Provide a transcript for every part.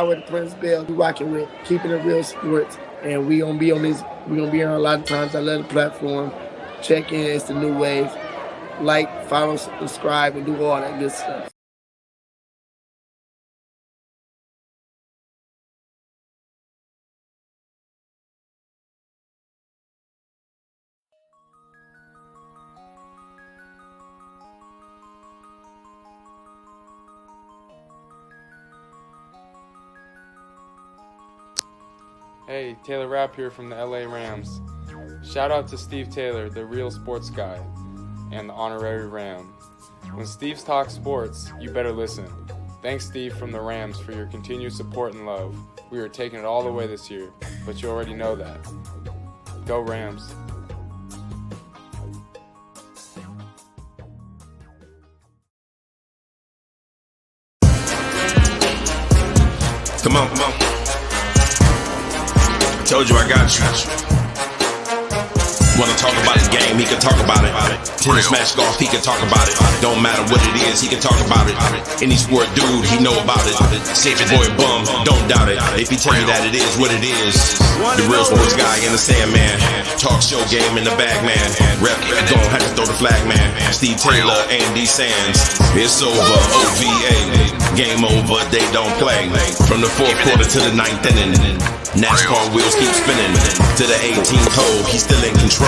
Power to Prince Bell. We rocking with Keeping It Real Sports. And we gonna be on this. We gonna be on a lot of times. I love the platform. Check in. It's the new wave. Like, follow, subscribe, and do all that good stuff. Hey, Taylor Rapp here from the LA Rams. Shout out to Steve Taylor, the real sports guy, and the honorary Ram. When Steve talks sports, you better listen. Thanks, Steve from the Rams, for your continued support and love. We are taking it all the way this year, but you already know that. Go Rams. Come on, come on. Told you I got you. Wanna talk about the game, he can talk about it. Tennis, match, golf, he can talk about it. Don't matter what it is, he can talk about it. Any sport dude, he know about it. Save your boy bum, don't doubt it. If he tell you that it is what it is. The real sports guy in the Sandman. Talk show game in the bag, man. Rep, gon' have to throw the flag, man. Steve Taylor, Andy Sands. It's over, OVA. Game over, they don't play. From the fourth quarter to the ninth inning. NASCAR wheels keep spinning. To the 18th hole, he's still in control.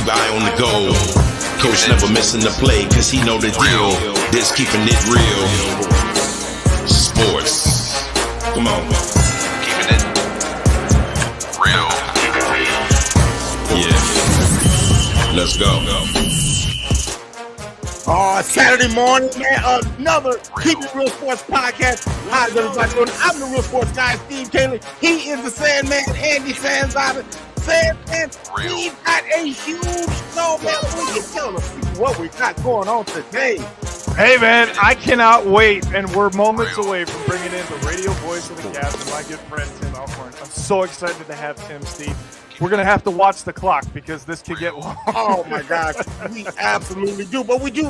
Eye on the goal. Coach never missing the play, cause he know the deal. This keeping it real. Sports. Come on. Keeping it real. Yeah. Let's go. Saturday morning, man, another Keep It Real Sports podcast. How's everybody doing? I'm the real sports guy, Steve Taylor. He is the Sandman, Andy Sands out of Sandman. We've got a huge show, man. We can tell us what we got going on today. Hey, man, I cannot wait, and we're moments away from bringing in the radio voice of the Cavs and my good friend Tim Alcorn. I'm so excited to have Tim, Steve. We're going to have to watch the clock because this could get long. Oh, my gosh. We absolutely do. But we do,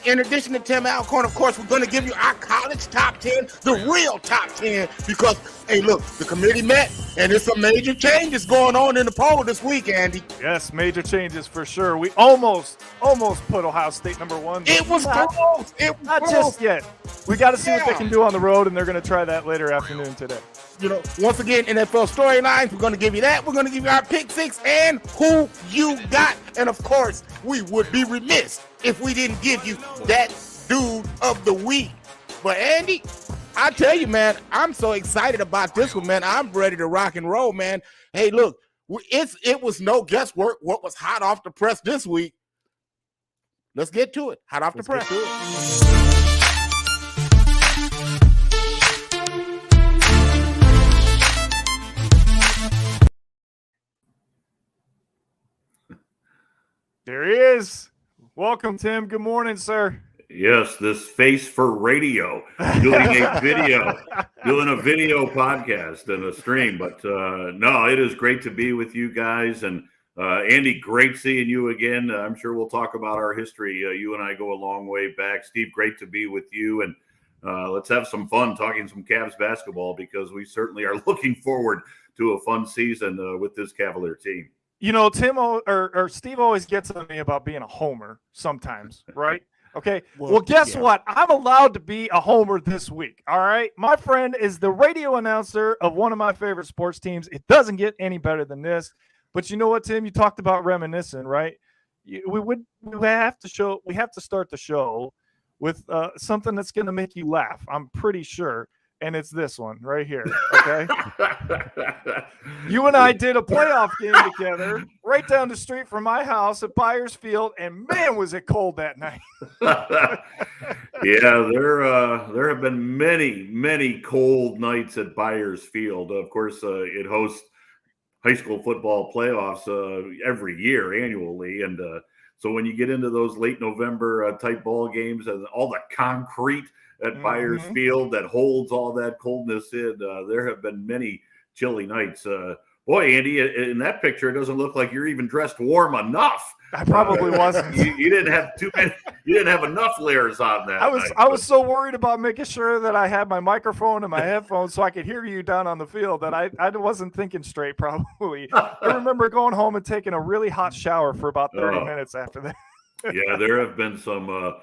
in addition to Tim Alcorn, of course, we're going to give you our college top 10, the real top 10, because, hey, look, the committee met, and there's some major changes going on in the poll this week, Andy. Yes, major changes for sure. We almost put Ohio State number one. It was close. It was not close. Just yet. We got to see what they can do on the road, and they're going to try that later afternoon today. You know, once again, NFL storylines, we're going to give you that. We're going to give you our pick six and who you got. And, of course, we would be remiss if we didn't give you that dude of the week. But, Andy, I tell you, man, I'm so excited about this one, man. I'm ready to rock and roll, man. Hey, look, it was no guesswork what was hot off the press this week. Let's get to it. Hot off the press. There he is. Welcome, Tim. Good morning, sir. Yes, this face for radio, doing a video podcast and a stream. But no, it is great to be with you guys. And Andy, great seeing you again. I'm sure we'll talk about our history. You and I go a long way back. Steve, great to be with you. And let's have some fun talking some Cavs basketball, because we certainly are looking forward to a fun season with this Cavalier team. You know, Tim or Steve always gets on me about being a homer sometimes, right? Okay. Well, guess what? I'm allowed to be a homer this week. All right. My friend is the radio announcer of one of my favorite sports teams. It doesn't get any better than this. But you know what, Tim? You talked about reminiscing, right? We have to start the show with something that's going to make you laugh. I'm pretty sure. And it's this one right here, okay? You and I did a playoff game together right down the street from my house at Byers Field, and man, was it cold that night. Yeah, there have been many cold nights at Byers Field. Of course, it hosts high school football playoffs every year annually, and so when you get into those late November type ball games and all the concrete at Byers Field that holds all that coldness in, there have been many chilly nights. Boy, Andy, in that picture, it doesn't look like you're even dressed warm enough. I probably wasn't. You didn't have too many. You didn't have enough layers on that. I was so worried about making sure that I had my microphone and my headphones so I could hear you down on the field that I wasn't thinking straight. Probably. I remember going home and taking a really hot shower for about 30 minutes after that. Yeah, there have been some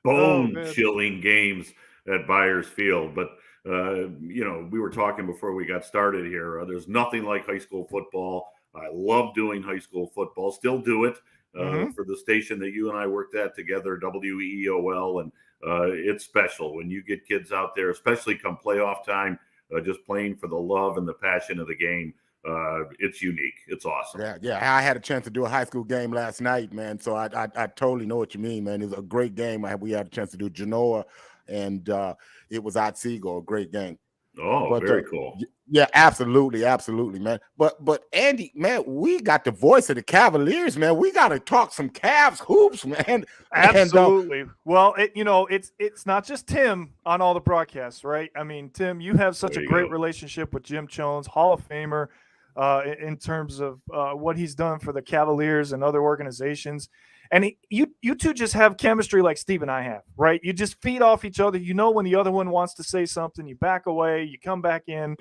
bone-chilling games at Byers Field, but we were talking before we got started here. There's nothing like high school football. I love doing high school football. Still do it for the station that you and I worked at together, WEOL, and it's special when you get kids out there, especially come playoff time, just playing for the love and the passion of the game. It's unique. It's awesome. Yeah. I had a chance to do a high school game last night, man. So I totally know what you mean, man. It was a great game. We had a chance to do Genoa, and it was Otsego, a great game. Oh, very cool. Yeah, absolutely, man. But Andy, man, we got the voice of the Cavaliers, man. We got to talk some Cavs hoops, man. Absolutely. It's not just Tim on all the broadcasts, right? I mean, Tim, you have such a great relationship with Jim Jones, Hall of Famer, in terms of what he's done for the Cavaliers and other organizations. And you two just have chemistry like Steve and I have, right? You just feed off each other. You know when the other one wants to say something, you back away, you come back in.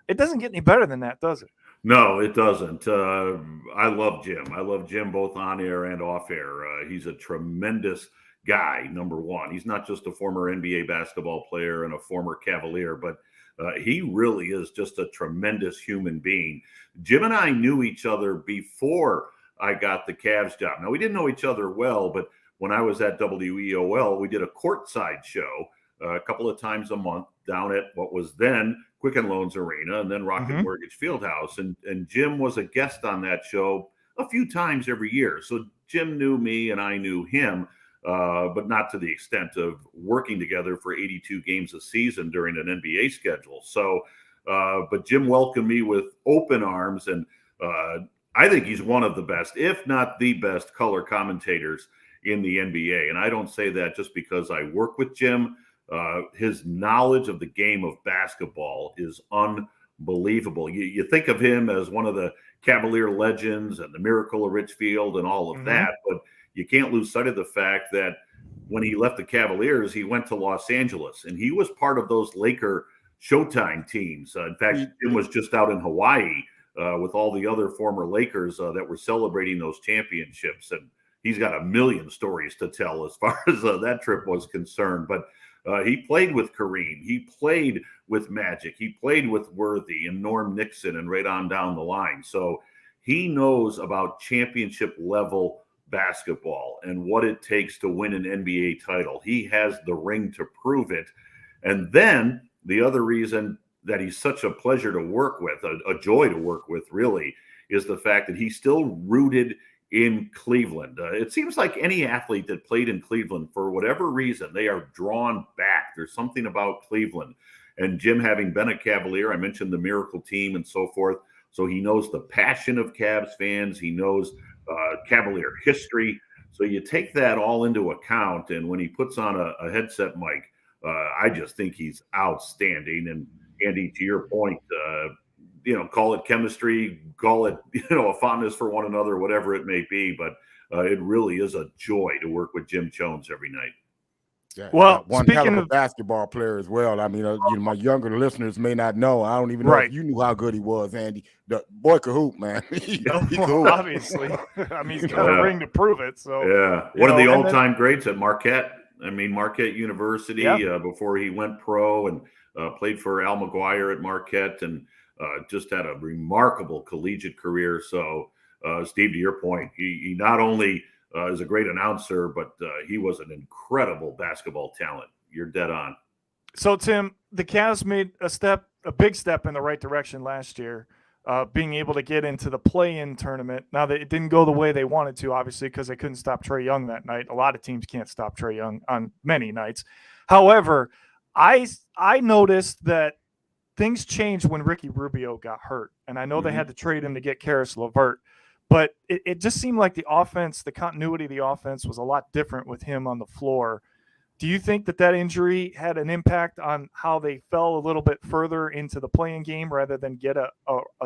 It doesn't get any better than that, does it? No, it doesn't. I love Jim. I love Jim both on air and off air. He's a tremendous guy, number one. He's not just a former NBA basketball player and a former Cavalier, but he really is just a tremendous human being. Jim and I knew each other before I got the Cavs job. Now, we didn't know each other well, but when I was at WEOL, we did a courtside show a couple of times a month down at what was then Quicken Loans Arena and then Rocket Mortgage Fieldhouse. And Jim was a guest on that show a few times every year. So Jim knew me and I knew him, but not to the extent of working together for 82 games a season during an NBA schedule. So, but Jim welcomed me with open arms, and I think he's one of the best, if not the best, color commentators in the NBA. And I don't say that just because I work with Jim. His knowledge of the game of basketball is unbelievable. You think of him as one of the Cavalier legends and the Miracle of Richfield and all of that, but you can't lose sight of the fact that when he left the Cavaliers, he went to Los Angeles, and he was part of those Laker Showtime teams. In fact, Jim was just out in Hawaii with all the other former Lakers that were celebrating those championships. And he's got a million stories to tell as far as that trip was concerned. But he played with Kareem. He played with Magic. He played with Worthy and Norm Nixon and right on down the line. So he knows about championship level basketball and what it takes to win an NBA title. He has the ring to prove it. And then the other reason that he's such a pleasure to work with, a joy to work with, really, is the fact that he's still rooted in Cleveland. It seems like any athlete that played in Cleveland, for whatever reason, they are drawn back. There's something about Cleveland. And Jim, having been a Cavalier, I mentioned the Miracle team and so forth, so he knows the passion of Cavs fans. He knows Cavalier history. So you take that all into account, and when he puts on a headset mic, I just think he's outstanding. And Andy, to your point, call it chemistry, call it, a fondness for one another, whatever it may be. But it really is a joy to work with Jim Jones every night. Yeah, well, one hell of a basketball player as well. I mean, my younger listeners may not know. I don't even know if you knew how good he was, Andy. The boy could hoop, man. he could hoop. Obviously. I mean, he's got a ring to prove it. So yeah, one of the all-time greats at Marquette. I mean, Marquette University before he went pro, and played for Al McGuire at Marquette, and just had a remarkable collegiate career. So, Steve, to your point, he not only is a great announcer, but he was an incredible basketball talent. You're dead on. So, Tim, the Cavs made a big step in the right direction last year, being able to get into the play-in tournament. Now, it didn't go the way they wanted to, obviously, because they couldn't stop Trae Young that night. A lot of teams can't stop Trae Young on many nights. However, I noticed that things changed when Ricky Rubio got hurt, and I know they had to trade him to get Karis LeVert, but it just seemed like the offense, the continuity of the offense was a lot different with him on the floor. Do you think that injury had an impact on how they fell a little bit further into the playing game rather than get a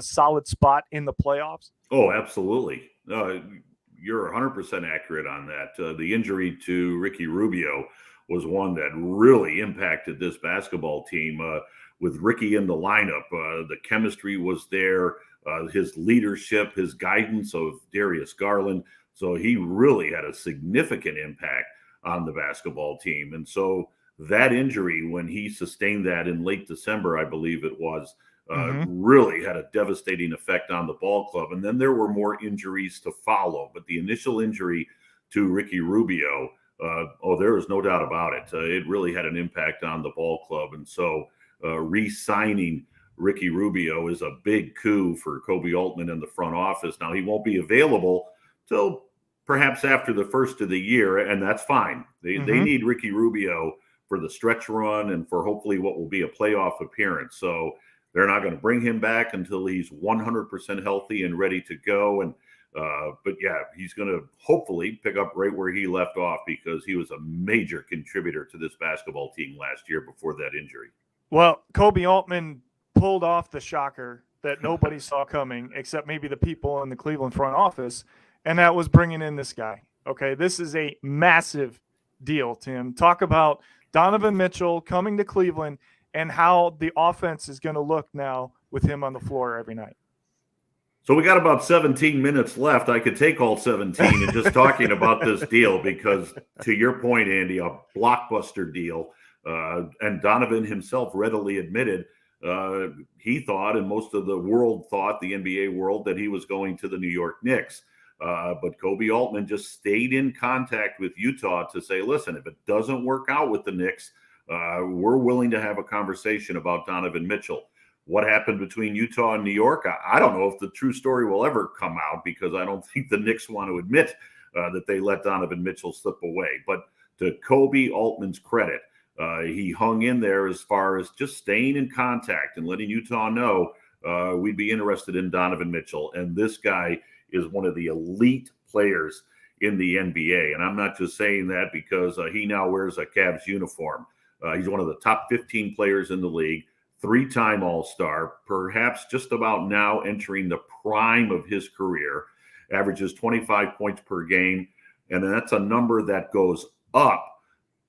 solid spot in the playoffs? Oh, absolutely. You're 100% accurate on that. The injury to Ricky Rubio was one that really impacted this basketball team. With Ricky in the lineup, the chemistry was there, his leadership, his guidance of Darius Garland. So he really had a significant impact on the basketball team. And so that injury, when he sustained that in late December, I believe it was, really had a devastating effect on the ball club. And then there were more injuries to follow. But the initial injury to Ricky Rubio, there is no doubt about it. It really had an impact on the ball club. And so re-signing Ricky Rubio is a big coup for Kobe Altman and the front office. Now, he won't be available till perhaps after the first of the year, and that's fine. They need Ricky Rubio for the stretch run and for hopefully what will be a playoff appearance. So they're not going to bring him back until he's 100% healthy and ready to go. And but yeah, he's going to hopefully pick up right where he left off, because he was a major contributor to this basketball team last year before that injury. Well, Kobe Altman pulled off the shocker that nobody saw coming, except maybe the people in the Cleveland front office, and that was bringing in this guy. Okay, this is a massive deal, Tim. Talk about Donovan Mitchell coming to Cleveland and how the offense is going to look now with him on the floor every night. So we got about 17 minutes left. I could take all 17 and just talking about this deal, because to your point, Andy, a blockbuster deal. And Donovan himself readily admitted he thought, and most of the world thought, the NBA world, that he was going to the New York Knicks. But Kobe Altman just stayed in contact with Utah to say, listen, if it doesn't work out with the Knicks, we're willing to have a conversation about Donovan Mitchell. What happened between Utah and New York? I don't know if the true story will ever come out, because I don't think the Knicks want to admit that they let Donovan Mitchell slip away. But to Kobe Altman's credit, he hung in there as far as just staying in contact and letting Utah know we'd be interested in Donovan Mitchell. And this guy is one of the elite players in the NBA. And I'm not just saying that because he now wears a Cavs uniform. He's one of the top 15 players in the league, 3-time All-Star, perhaps just about now entering the prime of his career, averages 25 points per game. And that's a number that goes up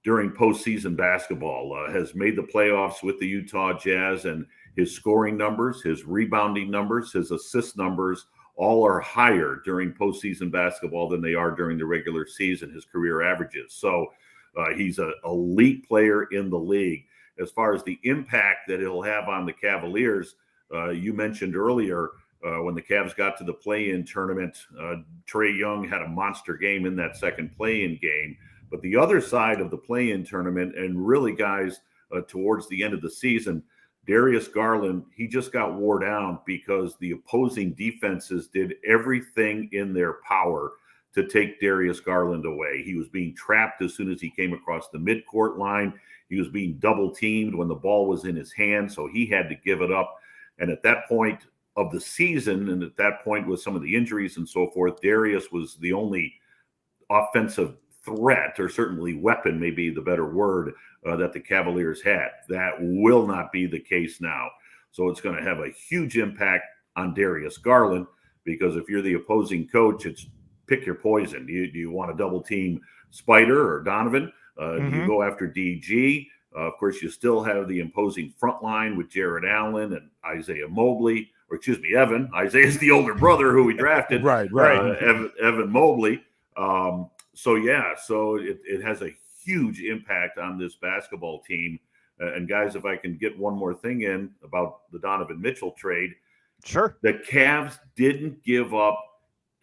during postseason basketball, has made the playoffs with the Utah Jazz, and his scoring numbers, his rebounding numbers, his assist numbers, all are higher during postseason basketball than they are during the regular season, his career averages. So he's an elite player in the league. As far as the impact that it'll have on the Cavaliers, you mentioned earlier when the Cavs got to the play-in tournament, Trae Young had a monster game in that second play-in game. But the other side of the play-in tournament, and really, guys, towards the end of the season, Darius Garland, he just got wore down because the opposing defenses did everything in their power to take Darius Garland away. He was being trapped as soon as he came across the midcourt line. He was being double teamed when the ball was in his hand, so he had to give it up. And at that point of the season, and at that point with some of the injuries and so forth, Darius was the only offensive threat, or certainly weapon may be the better word, that the Cavaliers had. That will not be the case now. So it's going to have a huge impact on Darius Garland, because if you're the opposing coach, it's pick your poison. Do you want to double team Spider or Donovan? Do you go after DG? Of course, you still have the imposing front line with Jared Allen and Isaiah Mobley, or excuse me, Evan. Isaiah's the older brother who we drafted. Right. Evan Mobley. So it has a huge impact on this basketball team. And guys, if I can get one more thing in about the Donovan Mitchell trade. Sure. The Cavs didn't give up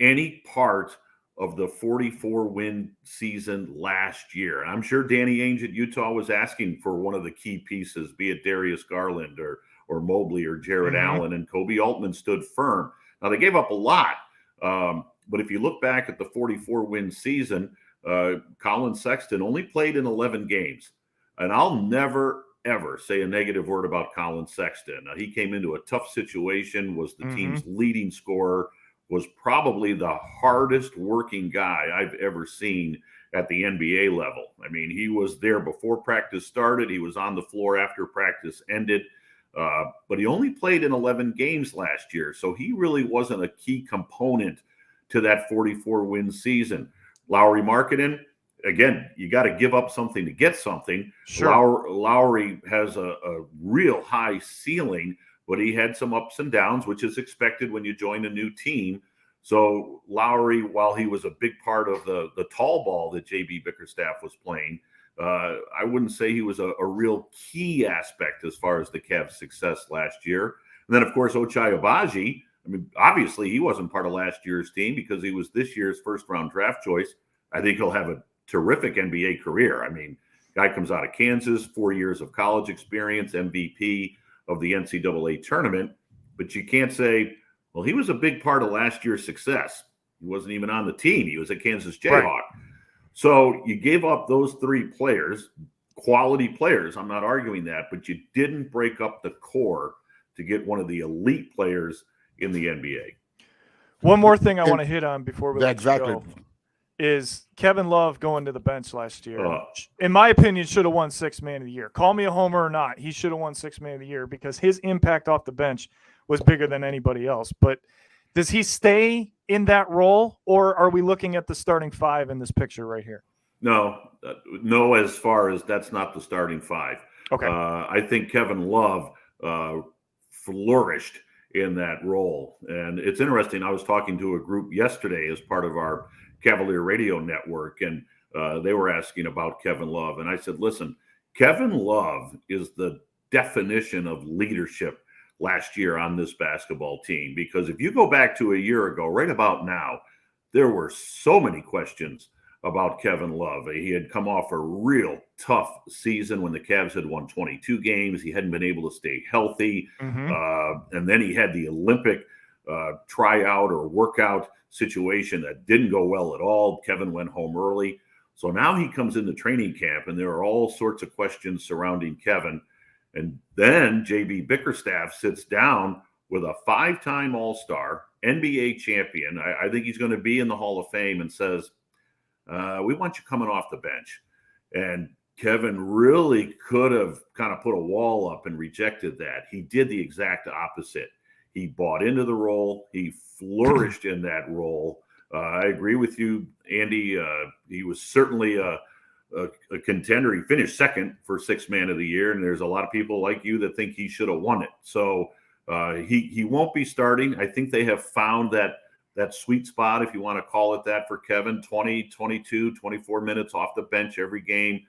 any part of the 44-win season last year. And I'm sure Danny Ainge at Utah was asking for one of the key pieces, be it Darius Garland or Mobley or Jared Allen, and Kobe Altman stood firm. Now, they gave up a lot, but if you look back at the 44-win season, Colin Sexton only played in 11 games. And I'll never, ever say a negative word about Colin Sexton. He came into a tough situation, was the team's leading scorer was probably the hardest working guy I've ever seen at the NBA level. I mean, he was there before practice started. He was on the floor after practice ended. But he only played in 11 games last year, so he really wasn't a key component to that 44-win season. Lauri Markkanen, again, you got to give up something to get something. Sure. Lauri has a real high ceiling, but he had some ups and downs, which is expected when you join a new team. So Lauri, while he was a big part of the tall ball that JB Bickerstaff was playing, I wouldn't say he was a real key aspect as far as the Cavs' success last year. And then, of course, Ochai Agbaji. I mean, obviously, he wasn't part of last year's team because he was this year's first-round draft choice. I think he'll have a terrific NBA career. I mean, guy comes out of Kansas, 4 years of college experience, MVP of the NCAA tournament. But you can't say, well, he was a big part of last year's success. He wasn't even on the team. He was a Kansas Jayhawk. Right. So you gave up those three players, quality players. I'm not arguing that, but you didn't break up the core to get one of the elite players in the NBA. One more thing I want to hit on before we let exactly. you go is Kevin Love going to the bench last year. In my opinion, should have won Sixth Man of the Year. Call me a homer or not, he should have won Sixth Man of the Year because his impact off the bench was bigger than anybody else. But does he stay in that role, or are we looking at the starting five in this picture right here? No, as far as that's not the starting five. Okay. I think Kevin Love flourished in that role. And it's interesting. I was talking to a group yesterday as part of our Cavalier radio network, and they were asking about Kevin Love. And I said, listen, Kevin Love is the definition of leadership last year on this basketball team, because if you go back to a year ago, right about now, there were so many questions about Kevin Love. He had come off a real tough season when the Cavs had won 22 games. He hadn't been able to stay healthy. And then he had the Olympic tryout or workout situation that didn't go well at all. Kevin went home early. So now he comes into training camp, and there are all sorts of questions surrounding Kevin. And then JB Bickerstaff sits down with a 5-time All-Star, NBA champion. I think he's going to be in the Hall of Fame, and says, we want you coming off the bench. And Kevin really could have kind of put a wall up and rejected that. He did the exact opposite. He bought into the role. He flourished in that role. I agree with you, Andy. He was certainly a contender. He finished second for Sixth Man of the Year, and there's a lot of people like you that think he should have won it. So he won't be starting. I think they have found that sweet spot, if you want to call it that, for Kevin. 20, 22, 24 minutes off the bench every game,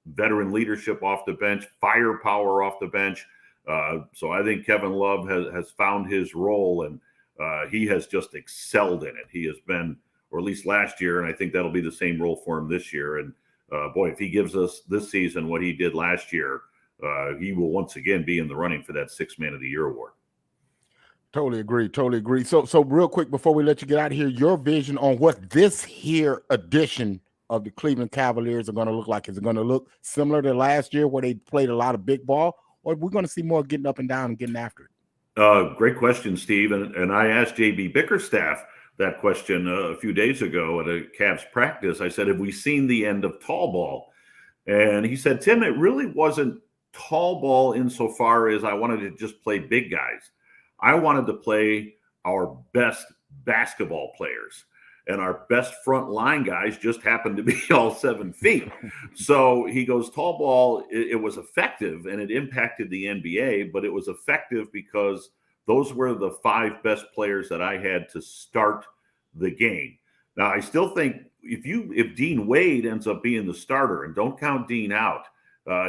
veteran leadership off the bench, firepower off the bench. So I think Kevin Love has found his role, and he has just excelled in it. He has been, or at least last year, and I think that'll be the same role for him this year. And boy, if he gives us this season what he did last year, he will once again be in the running for that Sixth Man of the Year award. Totally agree. So real quick before we let you get out of here, your vision on what this here edition of the Cleveland Cavaliers are going to look like. Is it going to look similar to last year where they played a lot of big ball, or are we going to see more getting up and down and getting after it? Great question, Steve. And I asked JB Bickerstaff that question a few days ago at a Cavs practice. I said, have we seen the end of tall ball? And he said, Tim, it really wasn't tall ball insofar as I wanted to just play big guys. I wanted to play our best basketball players, and our best front line guys just happened to be all 7 feet. So he goes, tall ball, it was effective, and it impacted the NBA, but it was effective because those were the 5 best players that I had to start the game. Now, I still think if Dean Wade ends up being the starter, and don't count Dean out,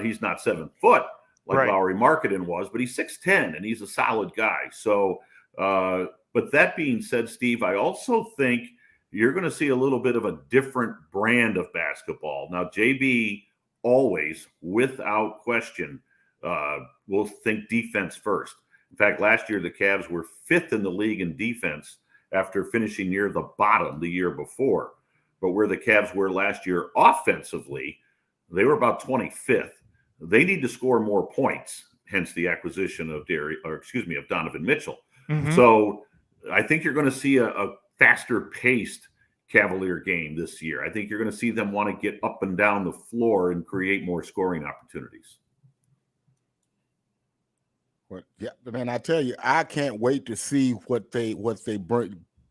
he's not 7 foot like right. Lauri Markkanen was, but he's 6'10", and he's a solid guy. So, but that being said, Steve, I also think you're going to see a little bit of a different brand of basketball. Now, JB always, without question, will think defense first. In fact, last year the Cavs were 5th in the league in defense after finishing near the bottom the year before. But where the Cavs were last year offensively, they were about 25th. They need to score more points, hence the acquisition of Donovan Mitchell. So I think you're going to see a faster paced Cavalier game this year. I think you're going to see them want to get up and down the floor and create more scoring opportunities. Well, yeah, man, I tell you, I can't wait to see what they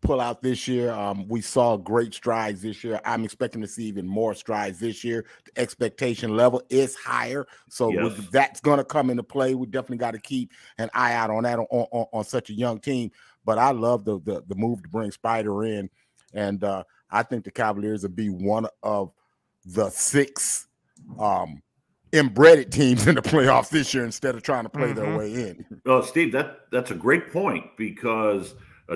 pull out this year. We saw great strides this year. I'm expecting to see even more strides this year. The expectation level is higher, so that's going to come into play. We definitely got to keep an eye out on that on such a young team. But I love the move to bring Spider in, and I think the Cavaliers will be one of the 6 inbred teams in the playoffs this year instead of trying to play their way in. Well, Steve, that's a great point, because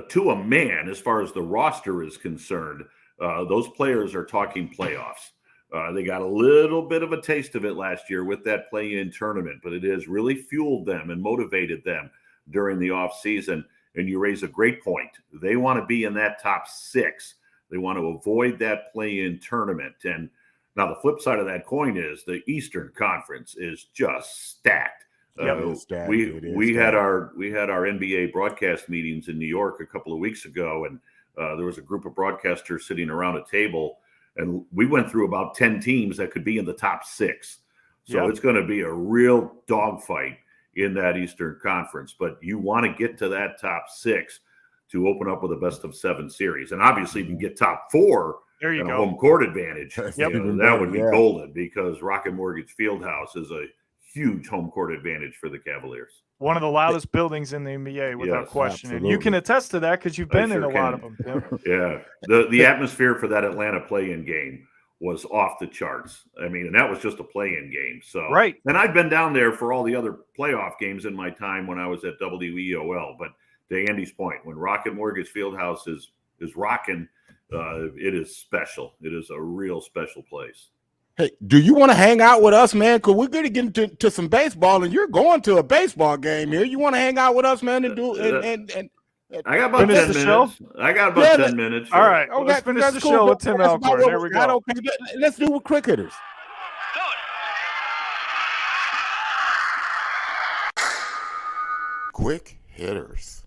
to a man, as far as the roster is concerned, those players are talking playoffs. They got a little bit of a taste of it last year with that play-in tournament, but it has really fueled them and motivated them during the offseason. And you raise a great point. They want to be in that top 6. They want to avoid that play-in tournament. And now the flip side of that coin is the Eastern Conference is just stacked. We had our NBA broadcast meetings in New York a couple of weeks ago, and there was a group of broadcasters sitting around a table, and we went through about 10 teams that could be in the top 6. So it's going to be a real dogfight in that Eastern Conference. But you want to get to that top 6 to open up with a best-of-7 series, and obviously you can get top 4. There you go. A home court advantage. That would be golden, because Rocket Mortgage Fieldhouse is a huge home court advantage for the Cavaliers. One of the loudest buildings in the NBA, without question. Absolutely. And you can attest to that because you've been in a lot of them. Yeah. The atmosphere for that Atlanta play-in game was off the charts. I mean, and that was just a play-in game. So right. And I've been down there for all the other playoff games in my time when I was at WEOL. But to Andy's point, when Rocket Mortgage Fieldhouse is rocking, it is special. It is a real special place. Hey, do you want to hang out with us, man? Because we're going to get into some baseball, and you're going to a baseball game here. You want to hang out with us, man, and do and I got about 10 minutes. Show? I got about 10 minutes. All right. Well, let's finish the show with Tim Alcorn. There we go. Okay. Let's do with cricketers. Quick hitters.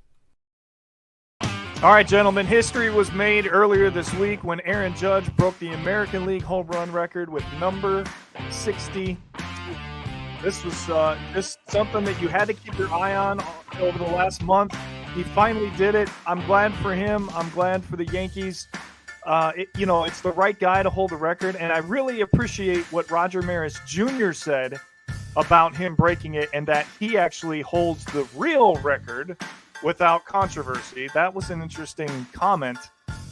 All right, gentlemen, history was made earlier this week when Aaron Judge broke the American League home run record with number 60. This was just something that you had to keep your eye on over the last month. He finally did it. I'm glad for him. I'm glad for the Yankees. It's the right guy to hold the record, and I really appreciate what Roger Maris Jr. said about him breaking it, and that he actually holds the real record without controversy. That was an interesting comment.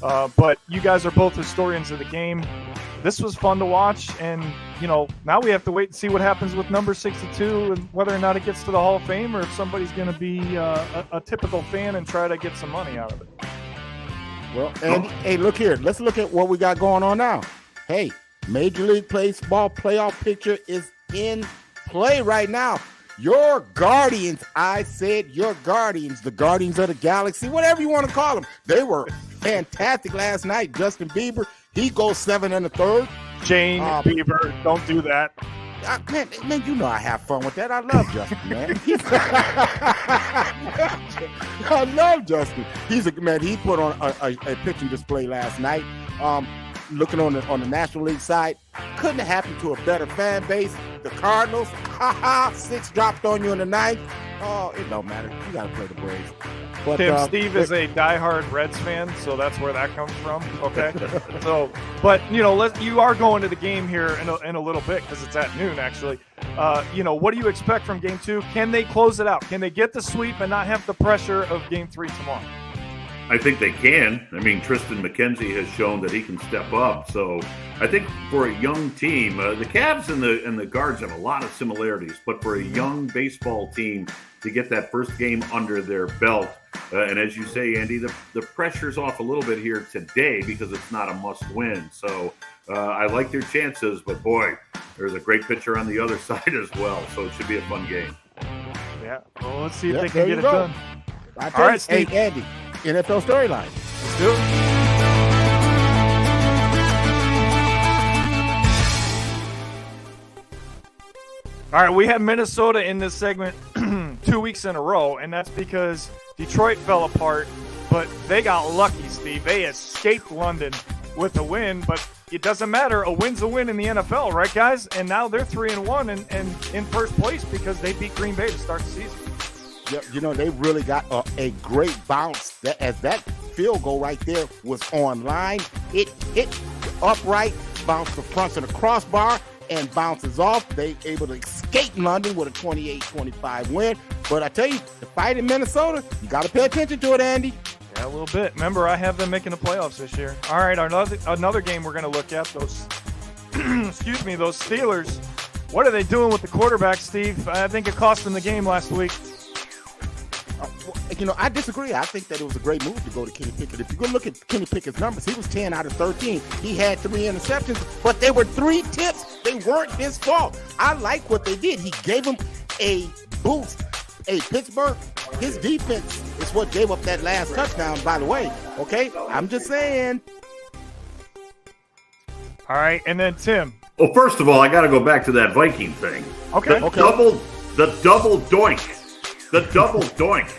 But you guys are both historians of the game. This was fun to watch, and now we have to wait and see what happens with number 62 and whether or not it gets to the Hall of Fame, or if somebody's going to be a typical fan and try to get some money out of it. Well, and hey, look here. Let's look at what we got going on now. Hey, Major League Baseball playoff picture is in play right now. Your Guardians, I said your Guardians, the Guardians of the Galaxy, whatever you want to call them. They were fantastic last night. Justin Bieber, he goes 7 1/3. Shane Bieber, don't do that. Man, you know I have fun with that. I love Justin, man. I love Justin. He's a man. He put on a pitching display last night. Looking on the National League side, couldn't have happened to a better fan base. The Cardinals, 6 dropped on you in the 9th. Oh, it don't matter. You got to play the Braves. But, Tim, Steve is a diehard Reds fan, so that's where that comes from. Okay, but you are going to the game here in a little bit because it's at noon, actually. What do you expect from Game 2? Can they close it out? Can they get the sweep and not have the pressure of Game 3 tomorrow? I think they can. I mean, Tristan McKenzie has shown that he can step up. So I think for a young team, the Cavs and the Guards have a lot of similarities. But for a young baseball team to get that first game under their belt, and as you say, Andy, the pressure's off a little bit here today because it's not a must-win. So I like their chances. But, boy, there's a great pitcher on the other side as well. So it should be a fun game. Yeah. Well, let's see if they can get it done. All right, Steve. Hey, Andy. NFL storyline. Let's do it. All right, we have Minnesota in this segment 2 weeks in a row, and that's because Detroit fell apart but they got lucky, Steve. They escaped London with a win, but it doesn't matter. A win's a win in the NFL, right, guys? And now they're 3-1 and in first place because they beat Green Bay to start the season. Yep, you know, they really got a great bounce. As that field goal right there was on line, it hit upright, bounced the front of the crossbar, and bounces off. They able to escape London with a 28-25 win. But I tell you, the fight in Minnesota, you got to pay attention to it, Andy. Yeah, a little bit. Remember, I have them making the playoffs this year. All right, another game we're going to look at, those excuse me, those Steelers. What are they doing with the quarterback, Steve? I think it cost them the game last week. You know, I disagree. I think that it was a great move to go to Kenny Pickett. If you go look at Kenny Pickett's numbers, he was 10 out of 13. He had 3 interceptions, but they were 3 tips. They weren't his fault. I like what they did. He gave him a boost. Hey, Pittsburgh, his defense is what gave up that last touchdown, by the way. Okay? I'm just saying. All right, and then Tim. Well, first of all, I got to go back to that Viking thing. Okay. The double doink. The double doink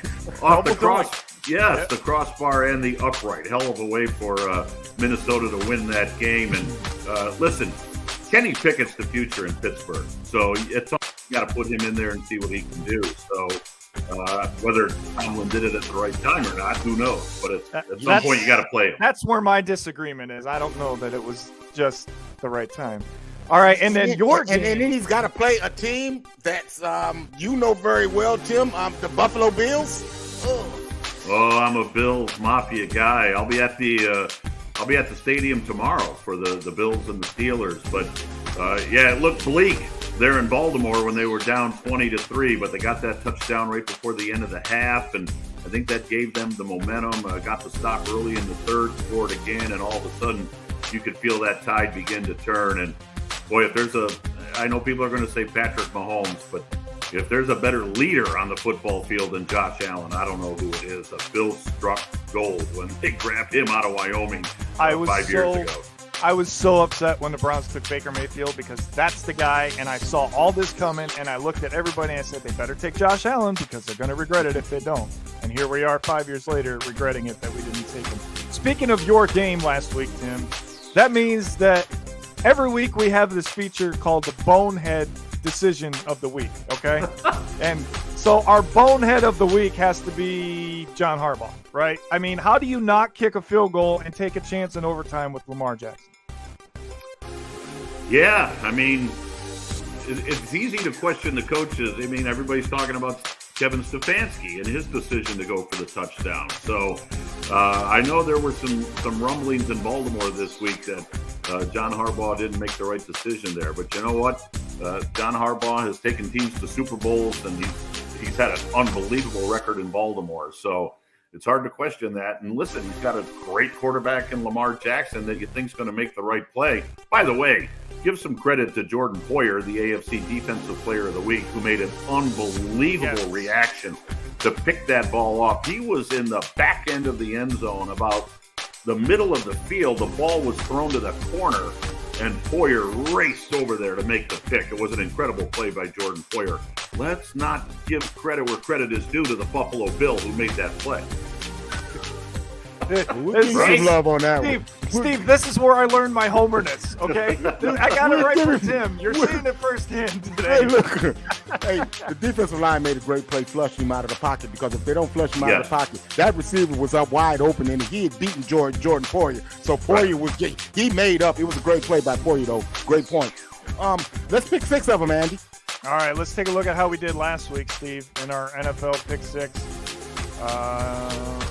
off the cross. Yes, yep. The crossbar and the upright. Hell of a way for Minnesota to win that game. And listen, Kenny Pickett's the future in Pittsburgh. So it's all, you got to put him in there and see what he can do. So whether Tomlin did it at the right time or not, who knows? But at some point, you got to play him. That's where my disagreement is. I don't know that it was just the right time. All right, and then your game. And then he's got to play a team that's you know very well, Tim, the Buffalo Bills. Oh, I'm a Bills Mafia guy. I'll be at the stadium tomorrow for the Bills and the Steelers. But yeah, it looked bleak there in Baltimore when they were down 20-3, but they got that touchdown right before the end of the half, and I think that gave them the momentum. Got the stop early in the third, scored again, and all of a sudden you could feel that tide begin to turn. And boy, I know people are going to say Patrick Mahomes, but if there's a better leader on the football field than Josh Allen, I don't know who it is. The Bills struck gold when they grabbed him out of Wyoming 5 years ago. I was so upset when the Browns took Baker Mayfield because that's the guy, and I saw all this coming, and I looked at everybody and I said, they better take Josh Allen because they're going to regret it if they don't. And here we are 5 years later regretting it that we didn't take him. Speaking of your game last week, Tim, that means that every week we have this feature called the Bonehead Decision of the Week, okay? And so our Bonehead of the Week has to be John Harbaugh, right? I mean, how do you not kick a field goal and take a chance in overtime with Lamar Jackson? Yeah, I mean, it's easy to question the coaches. I mean, everybody's talking about Kevin Stefanski and his decision to go for the touchdown. So I know there were some rumblings in Baltimore this week that John Harbaugh didn't make the right decision there. But you know what? John Harbaugh has taken teams to Super Bowls, and he's had an unbelievable record in Baltimore. So it's hard to question that. And listen, he's got a great quarterback in Lamar Jackson that you think's going to make the right play. By the way, give some credit to Jordan Poyer, the AFC Defensive Player of the Week, who made an unbelievable reaction to pick that ball off. He was in the back end of the end zone, about the middle of the field. The ball was thrown to the corner, and Poyer raced over there to make the pick. It was an incredible play by Jordan Poyer. Let's not give credit where credit is due to the Buffalo Bills who made that play. We'll give some love on that one. Steve, this is where I learned my homerness, okay? I got it right for Tim. You're seeing it firsthand today. Hey, look. Hey, the defensive line made a great play flushing him out of the pocket, because if they don't flush him out of the pocket, that receiver was up wide open, and he had beaten Jordan Poyer. So Poyer he made up. It was a great play by Poyer, though. Great point. Let's pick 6 of them, Andy. All right, let's take a look at how we did last week, Steve, in our NFL Pick 6.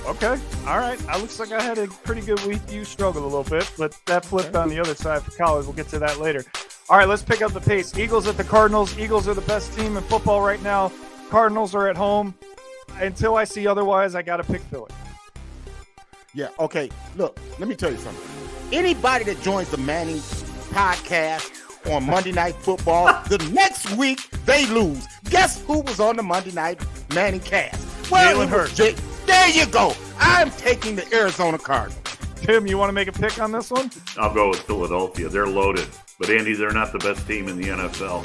Okay. All right. Looks like I had a pretty good week. You struggled a little bit, but that flipped on the other side for college. We'll get to that later. All right, let's pick up the pace. Eagles at the Cardinals. Eagles are the best team in football right now. Cardinals are at home. Until I see otherwise, I got to pick Philly. Yeah, okay. Look, let me tell you something. Anybody that joins the Manning podcast on Monday Night Football, the next week they lose. Guess who was on the Monday Night Manning cast? Well, Jalen Hurts. There you go. I'm taking the Arizona Cardinals. Tim, you want to make a pick on this one? I'll go with Philadelphia. They're loaded. But, Andy, they're not the best team in the NFL.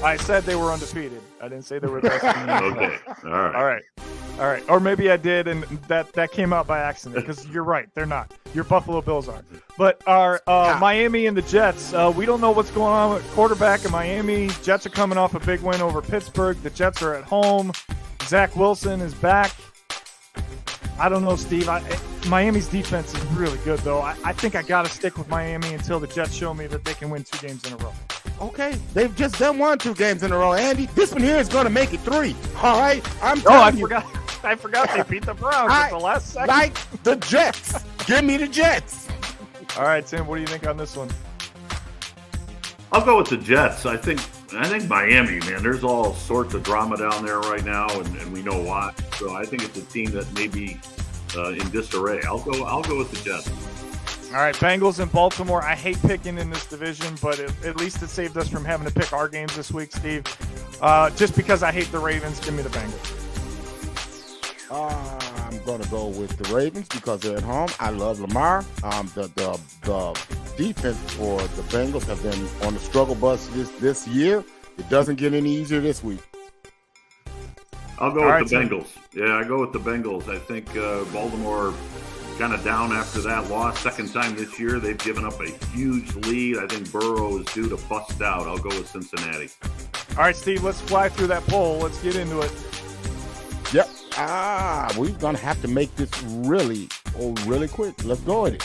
I said they were undefeated. I didn't say they were the best team in the NFL. Okay. All right. All right. All right, or maybe I did, and that came out by accident because you're right, they're not. Your Buffalo Bills are. But our Miami and the Jets, we don't know what's going on with quarterback in Miami. Jets are coming off a big win over Pittsburgh. The Jets are at home. Zach Wilson is back. I don't know, Steve. Miami's defense is really good, though. I think I got to stick with Miami until the Jets show me that they can win 2 games in a row. Okay, they've just done 2 games in a row, Andy. This one here is going to make it 3. All right, I forgot they beat the Browns at the last second. Like the Jets. Give me the Jets. All right, Tim, what do you think on this one? I'll go with the Jets. I think Miami, man, there's all sorts of drama down there right now, and we know why. So I think it's a team that may be in disarray. I'll go with the Jets. All right, Bengals and Baltimore. I hate picking in this division, but at least it saved us from having to pick our games this week, Steve. Just because I hate the Ravens, give me the Bengals. I'm going to go with the Ravens because they're at home. I love Lamar. The defense for the Bengals have been on the struggle bus this year. It doesn't get any easier this week. I'll go with the Bengals. Yeah, I go with the Bengals. I think Baltimore kind of down after that loss. Second time this year, they've given up a huge lead. I think Burrow is due to bust out. I'll go with Cincinnati. All right, Steve, let's fly through that poll. Let's get into it. Yep. We're going to have to make this really quick. Let's go with it.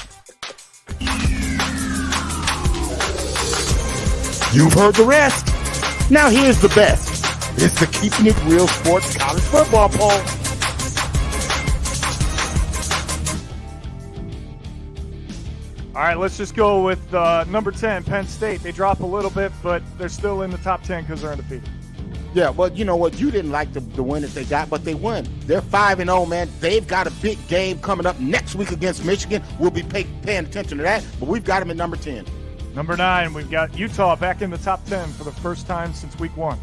You've heard the rest. Now here's the best. It's the Keeping It Real Sports College Football Poll. All right, let's just go with number 10, Penn State. They drop a little bit, but they're still in the top 10 because they're undefeated. Yeah, well, you know what? You didn't like the win that they got, but they won. They're 5-0, man. They've got a big game coming up next week against Michigan. We'll be paying attention to that, but we've got them at number 10. Number 9, we've got Utah back in the top 10 for the first time since week 1.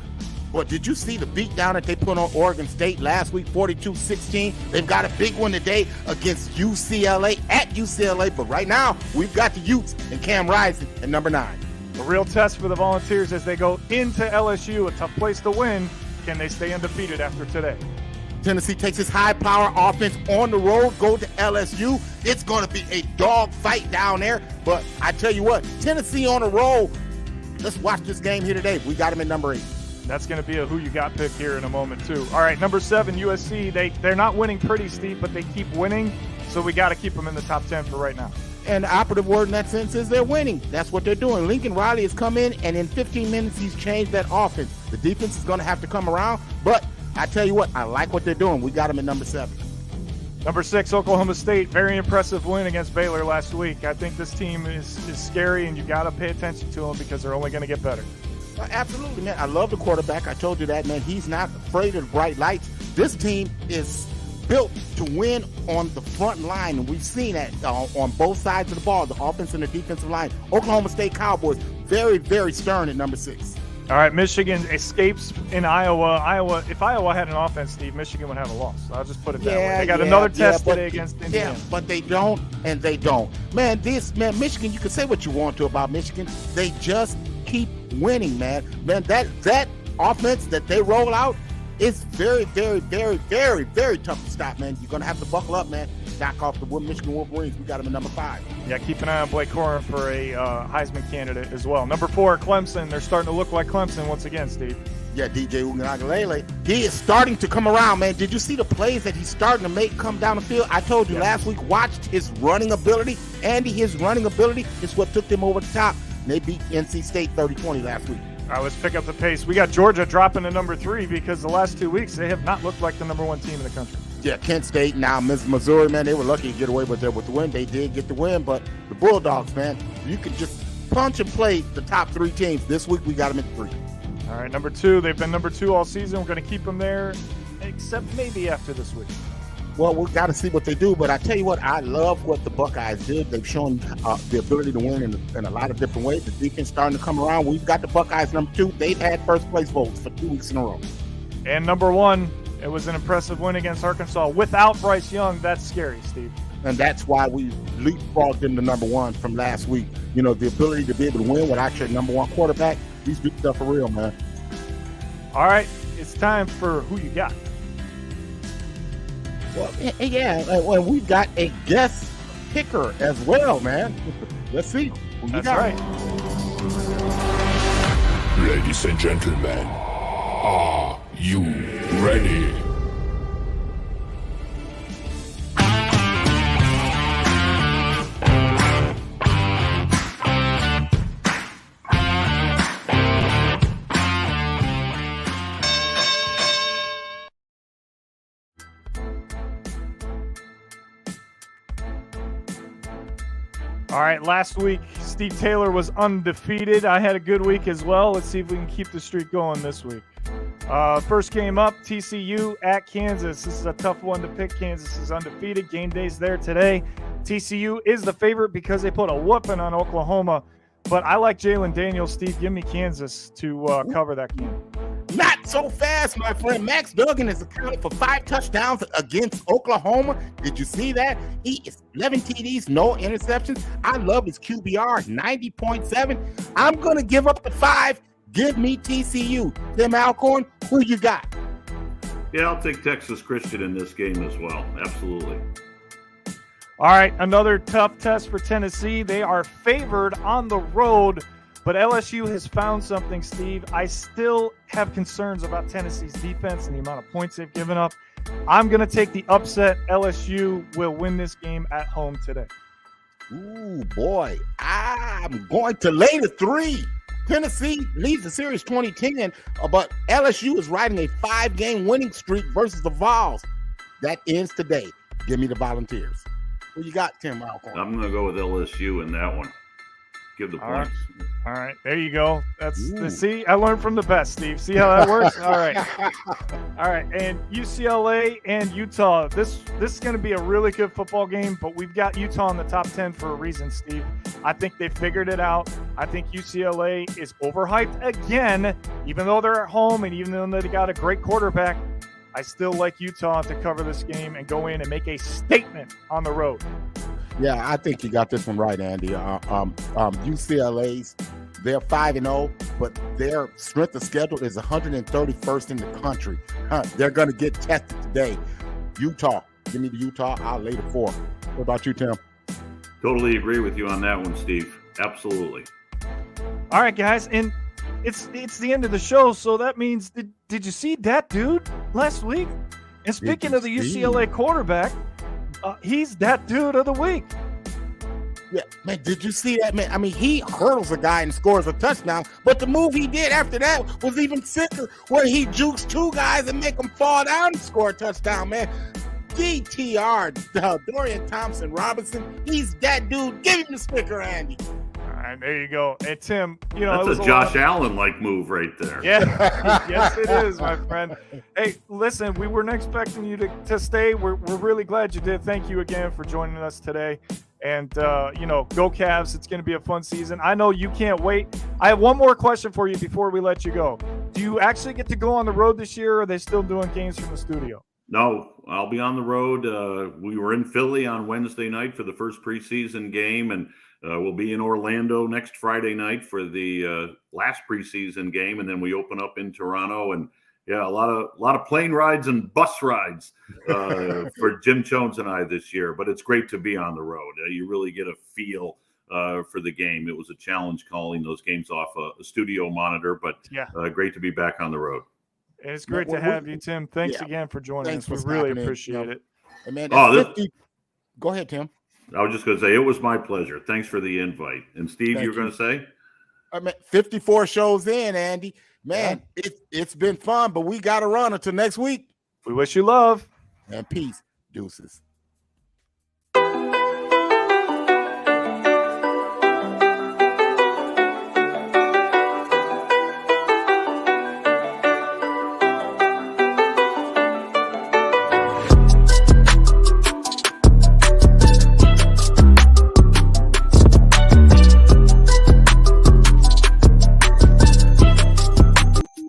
Well, did you see the beatdown that they put on Oregon State last week, 42-16? They've got a big one today against UCLA at UCLA, but right now we've got the Utes and Cam Rising at number 9. A real test for the Volunteers as they go into LSU, a tough place to win. Can they stay undefeated after today? Tennessee takes its high-power offense on the road, go to LSU. It's going to be a dog fight down there, but I tell you what, Tennessee on the road. Let's watch this game here today. We got them at number 8. That's going to be a who you got pick here in a moment, too. All right, number 7, USC. They're not winning pretty, Steve, but they keep winning, so we got to keep them in the top 10 for right now. And the operative word in that sense is they're winning. That's what they're doing. Lincoln Riley has come in, and in 15 minutes, he's changed that offense. The defense is going to have to come around, but I tell you what, I like what they're doing. We got them at number 7. Number 6, Oklahoma State. Very impressive win against Baylor last week. I think this team is scary, and you got to pay attention to them because they're only going to get better. Absolutely, man. I love the quarterback. I told you that, man. He's not afraid of the bright lights. This team is built to win on the front line, and we've seen that on both sides of the ball, the offense and the defensive line. Oklahoma State Cowboys, very, very stern at number 6. All right, Michigan escapes in Iowa. If Iowa had an offense, Steve, Michigan would have a loss. I'll just put it that way. They got another test today against Indiana. Yeah, but they don't, and they don't. Man, Michigan, you can say what you want to about Michigan. They just keep winning, man. Man, that offense that they roll out is very, very, very, very, very tough to stop, man. You're going to have to buckle up, man. Knock off the Michigan Wolverines. We got them at number 5. Yeah, keep an eye on Blake Corum for a Heisman candidate as well. Number 4, Clemson. They're starting to look like Clemson once again, Steve. Yeah, DJ Uiagalelei. He is starting to come around, man. Did you see the plays that he's starting to make come down the field? I told you last week, watched his running ability. Andy, his running ability is what took them over the top. They beat NC State 30-20 last week. All right, let's pick up the pace. We got Georgia dropping to number 3 because the last 2 weeks they have not looked like the number 1 team in the country. Yeah, Kent State, now Missouri, man, they were lucky to get away with the win. They did get the win, but the Bulldogs, man, you can just punch and play the top 3 teams. This week we got them at 3. All right, number 2. They've been number 2 all season. We're going to keep them there, except maybe after this week. Well, we got to see what they do, but I tell you what, I love what the Buckeyes did. They've shown the ability to win in a lot of different ways. The defense starting to come around. We've got the Buckeyes number 2. They've had first place votes for 2 weeks in a row. And number 1, it was an impressive win against Arkansas without Bryce Young. That's scary, Steve. And that's why we leapfrogged them to number 1 from last week. You know, the ability to be able to win without your number 1 quarterback. These big stuff for real, man. All right, it's time for Who You Got. Well, yeah, well, we've got a guest picker as well, man. Let's see. Who you That's got? right. Ladies and gentlemen, are you ready? All right, last week, Steve Taylor was undefeated. I had a good week as well. Let's see if we can keep the streak going this week. First game up, TCU at Kansas. This is a tough one to pick. Kansas is undefeated. Game day's there today. TCU is the favorite because they put a whooping on Oklahoma. But I like Jalen Daniels. Steve, give me Kansas to cover that game. Not so fast, my friend. Max Duggan is accounted for 5 touchdowns against Oklahoma. Did you see that? He is 11 TDs, no interceptions. I love his QBR, 90.7. I'm going to give up the 5. Give me TCU. Tim Alcorn, who you got? Yeah, I'll take Texas Christian in this game as well. Absolutely. All right, another tough test for Tennessee. They are favored on the road, but LSU has found something, Steve. I still have concerns about Tennessee's defense and the amount of points they've given up. I'm going to take the upset. LSU will win this game at home today. Ooh, boy. I'm going to lay the 3. Tennessee leads the series 2010, but LSU is riding a 5-game winning streak versus the Vols. That ends today. Give me the Volunteers. Who you got, Tim Alcorn? I'm going to go with LSU in that one. Give the points. All right, there you go. See, I learned from the best, Steve. See how that works? All right. And UCLA and Utah. This is going to be a really good football game, but we've got Utah in the top 10 for a reason, Steve. I think they figured it out. I think UCLA is overhyped again, even though they're at home and even though they got a great quarterback. I still like Utah to cover this game and go in and make a statement on the road. Yeah, I think you got this one right, Andy. UCLA's, they're 5-0, but their strength of schedule is 131st in the country. They're going to get tested today. Utah, give me the Utah. I'll lay the 4. What about you, Tim? Totally agree with you on that one, Steve. Absolutely. All right, guys, and it's the end of the show, so that means did you see that dude last week? And speaking of the UCLA quarterback, he's that dude of the week. Yeah, man, did you see that, man? I mean, he hurdles a guy and scores a touchdown, but the move he did after that was even sicker, where he jukes 2 guys and make them fall down and score a touchdown, man. DTR, Dorian Thompson-Robinson, he's that dude. Give him the sticker, Andy. All right, there you go. And Tim, you know, that's a Josh Allen-like move right there. Yeah, yes, it is, my friend. Hey, listen, we weren't expecting you to stay. We're really glad you did. Thank you again for joining us today. And, go Cavs. It's going to be a fun season. I know you can't wait. I have one more question for you before we let you go. Do you actually get to go on the road this year, or are they still doing games from the studio? No, I'll be on the road. We were in Philly on Wednesday night for the first preseason game, and we'll be in Orlando next Friday night for the last preseason game, and then we open up in Toronto. And yeah, a lot of plane rides and bus rides for Jim Jones and I this year. But it's great to be on the road. You really get a feel for the game. It was a challenge calling those games off a studio monitor, but great to be back on the road. It's great to have you, Tim. Thanks again for joining us. We really appreciate it. And man, go ahead, Tim. I was just going to say, it was my pleasure. Thanks for the invite. And Steve, you were going to say? I mean, 54 shows in, Andy. Man, it's been fun, but we got to run until next week. We wish you love. And peace. Deuces.